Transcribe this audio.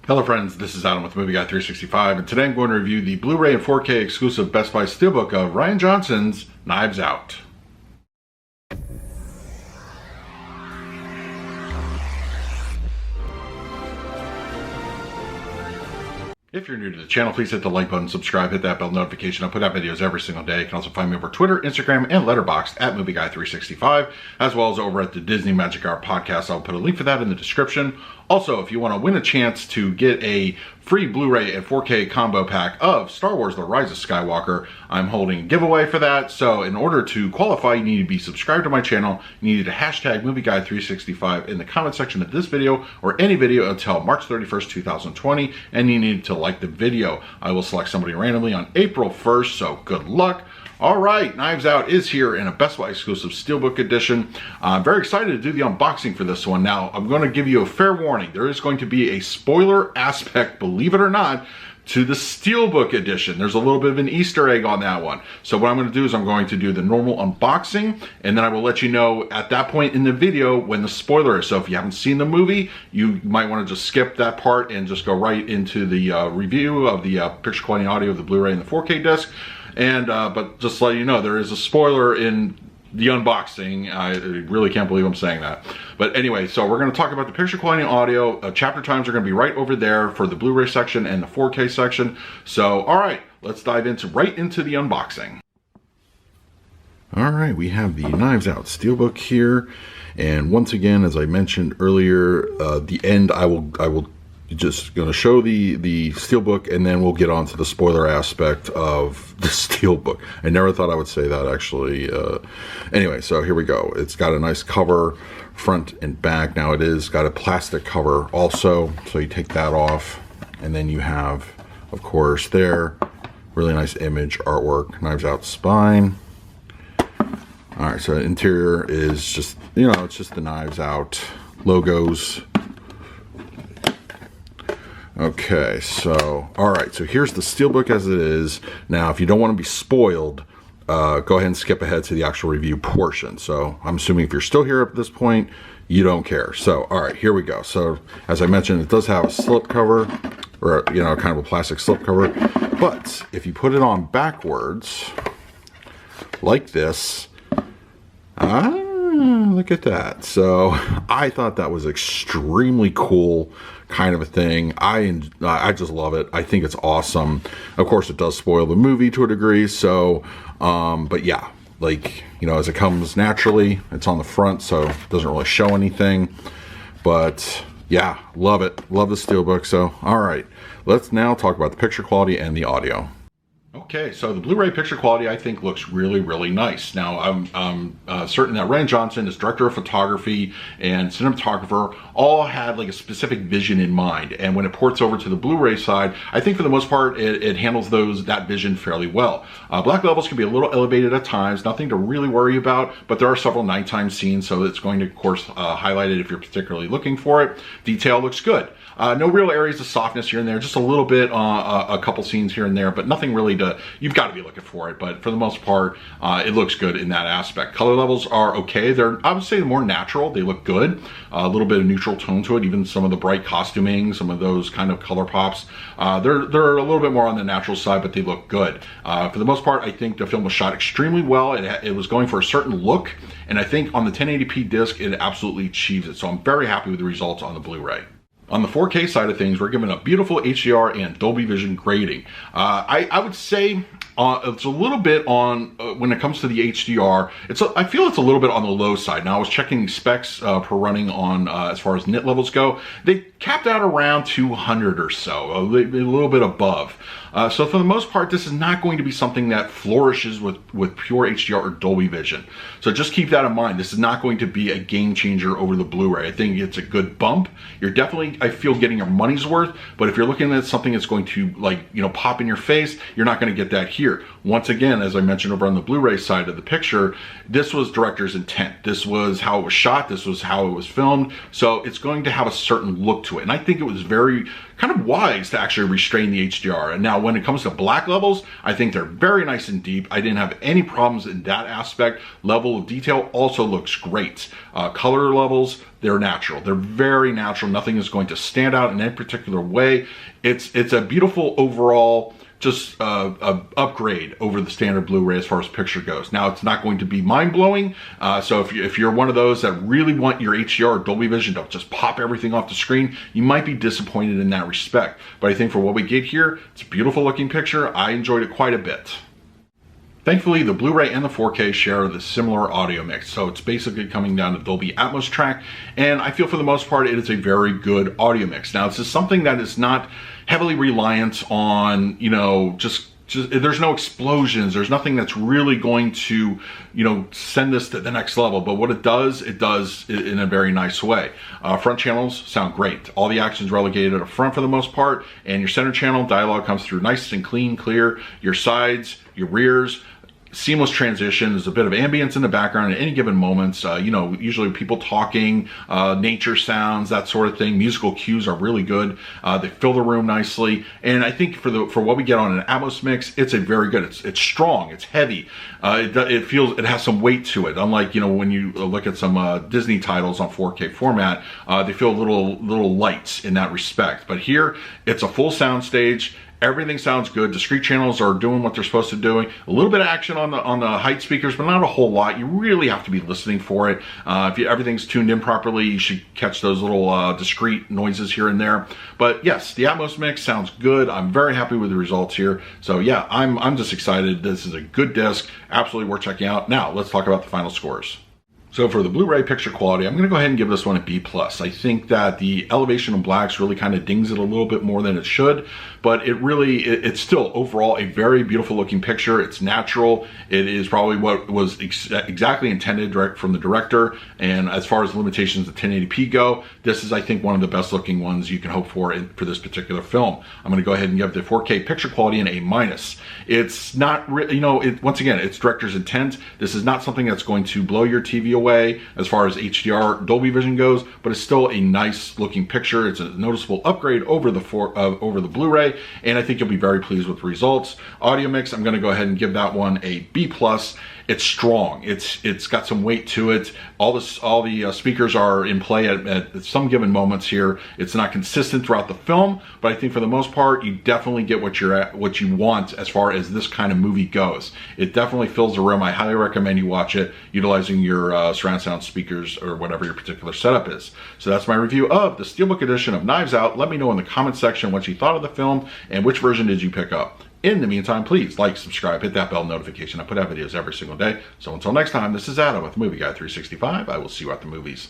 Hello friends, this is Adam with Movie Guy 365, and today I'm going to review the Blu-ray and 4K exclusive Best Buy Steelbook of Rian Johnson's Knives Out. If you're new to the channel, please hit the like button, subscribe, hit that bell notification. I put out videos every single day. You can also find me over Twitter, Instagram, and Letterboxd at Movie Guy 365, as well as over at the Disney Magic Hour podcast. I'll put a link for that in the description. Also, if you want to win a chance to get a free Blu-ray and 4K combo pack of Star Wars The Rise of Skywalker, I'm holding a giveaway for that. So in order to qualify, you need to be subscribed to my channel. You need to hashtag MovieGuy365 in the comment section of this video or any video until March 31st, 2020. And you need to like the video. I will select somebody randomly on April 1st, so good luck. All right, Knives Out is here in a Best Buy exclusive Steelbook edition. I'm very excited to do the unboxing for this one. Now, I'm going to give you a fair warning. There is going to be a spoiler aspect, believe it or not, to the Steelbook edition. There's a little bit of an Easter egg on that one. So what I'm going to do is I'm going to do the normal unboxing, and then I will let you know at that point in the video when the spoiler is. So if you haven't seen the movie, you might want to just skip that part and just go right into the review of the picture quality audio of the Blu-ray and the 4K disc. And but just to let you know, there is a spoiler in the unboxing. I really can't believe I'm saying that. But anyway, so we're going to talk about the picture quality and audio. Chapter times are going to be right over there for the Blu-ray section and the 4K section. So, all right, let's dive right into the unboxing. All right, we have the Knives Out Steelbook here. And once again, as I mentioned earlier, the end I will just going to show the Steelbook, and then we'll get on to the spoiler aspect of the Steelbook. I never thought I would say that, actually. Anyway, so here we go. It's got a nice cover, front and back. Now it is got a plastic cover also, so you take that off, and then you have, of course, there, really nice image artwork, Knives Out spine. All right, so interior is just, you know, it's just the Knives Out logos. Okay, so, all right, so here's the Steelbook as it is. Now, if you don't want to be spoiled, go ahead and skip ahead to the actual review portion. So, I'm assuming if you're still here at this point, you don't care. So, all right, here we go. So, as I mentioned, it does have a slip cover, or, you know, kind of a plastic slip cover. But, if you put it on backwards, like this, look at that. So, I thought that was extremely cool kind of a thing. I just love it. I think it's awesome. Of course, it does spoil the movie to a degree. So, but yeah, like, you know, as it comes naturally, it's on the front, so it doesn't really show anything. But yeah, love it. Love the Steelbook. So, all right, let's now talk about the picture quality and the audio. Okay, so the Blu-ray picture quality I think looks really, really nice. Now, I'm certain that Rian Johnson, as director of photography and cinematographer, all had like a specific vision in mind. And when it ports over to the Blu-ray side, I think for the most part, it handles that vision fairly well. Black levels can be a little elevated at times, nothing to really worry about, but there are several nighttime scenes, so it's going to, of course, highlight it if you're particularly looking for it. Detail looks good. No real areas of softness here and there, just a little bit, a couple scenes here and there, but nothing really you've got to be looking for it. But for the most part, it looks good in that aspect. Color levels are okay. I would say, more natural. They look good. A little bit of neutral tone to it. Even some of the bright costuming, some of those kind of color pops, they're a little bit more on the natural side, but they look good. For the most part, I think the film was shot extremely well. It was going for a certain look, and I think on the 1080p disc, it absolutely achieves it. So I'm very happy with the results on the Blu-ray. On the 4K side of things, we're given a beautiful HDR and Dolby Vision grading. I would say it's a little bit on, when it comes to the HDR, I feel it's a little bit on the low side. Now, I was checking the specs per running on, as far as nit levels go. They capped out around 200 or so, a little bit above. So for the most part, this is not going to be something that flourishes with pure HDR or Dolby Vision. So just keep that in mind. This is not going to be a game changer over the Blu-ray. I think it's a good bump. You're definitely, I feel, getting your money's worth. But if you're looking at something that's going to, like, you know, pop in your face, you're not going to get that here. here. Once again, as I mentioned over on the Blu-ray side of the picture, this was director's intent. This was how it was shot. This was how it was filmed. So it's going to have a certain look to it. And I think it was very kind of wise to actually restrain the HDR. And now when it comes to black levels, I think they're very nice and deep. I didn't have any problems in that aspect. Level of detail also looks great. Color levels, they're natural. They're very natural. Nothing is going to stand out in any particular way. It's a beautiful overall just upgrade over the standard Blu-ray as far as picture goes. Now, it's not going to be mind-blowing, so if you're one of those that really want your HDR or Dolby Vision to just pop everything off the screen, you might be disappointed in that respect. But I think for what we get here, it's a beautiful looking picture. I enjoyed it quite a bit. Thankfully, the Blu-ray and the 4K share the similar audio mix, so it's basically coming down to Dolby Atmos track, and I feel for the most part it is a very good audio mix. Now, this is something that is not heavily reliant on, you know, just there's no explosions, there's nothing that's really going to, you know, send this to the next level, but what it does in a very nice way. Front channels sound great. All the action's relegated up front for the most part, and your center channel dialogue comes through nice and clean, clear. Your sides, your rears, seamless transition. There's a bit of ambience in the background at any given moments. You know, usually people talking, nature sounds, that sort of thing. Musical cues are really good. They fill the room nicely, and I think for what we get on an Atmos mix, it's a very good. It's strong. It's heavy. It has some weight to it. Unlike, you know, when you look at some Disney titles on 4K format, they feel a little light in that respect. But here, it's a full sound stage. Everything sounds good. Discrete channels are doing what they're supposed to do. A little bit of action on the height speakers, but not a whole lot. You really have to be listening for it. If everything's tuned in properly, you should catch those little discrete noises here and there. But yes, the Atmos mix sounds good. I'm very happy with the results here. So yeah, I'm just excited. This is a good disc. Absolutely worth checking out. Now, let's talk about the final scores. So for the Blu-ray picture quality, I'm going to go ahead and give this one a B+. I think that the elevation of blacks really kind of dings it a little bit more than it should, but it's still overall a very beautiful looking picture. It's natural. It is probably what was exactly intended direct from the director. And as far as the limitations of 1080p go, this is, I think, one of the best looking ones you can hope for for this particular film. I'm going to go ahead and give the 4K picture quality an A-. It's not, you know, once again, it's director's intent. This is not something that's going to blow your TV away as far as HDR Dolby Vision goes, but it's still a nice looking picture. It's a noticeable upgrade over the Blu-ray, and I think you'll be very pleased with the results. Audio mix, I'm going to go ahead and give that one a B+. It's strong. It's got some weight to it. All the speakers are in play at some given moments here. It's not consistent throughout the film, but I think for the most part, you definitely get what you want as far as this kind of movie goes. It definitely fills the room. I highly recommend you watch it utilizing your surround sound speakers or whatever your particular setup is. So that's my review of the Steelbook edition of Knives Out. Let me know in the comment section what you thought of the film and which version did you pick up. In the meantime, please like, subscribe, hit that bell notification. I put out videos every single day. So until next time, this is Adam with Movie Guy 365. I will see you at the movies.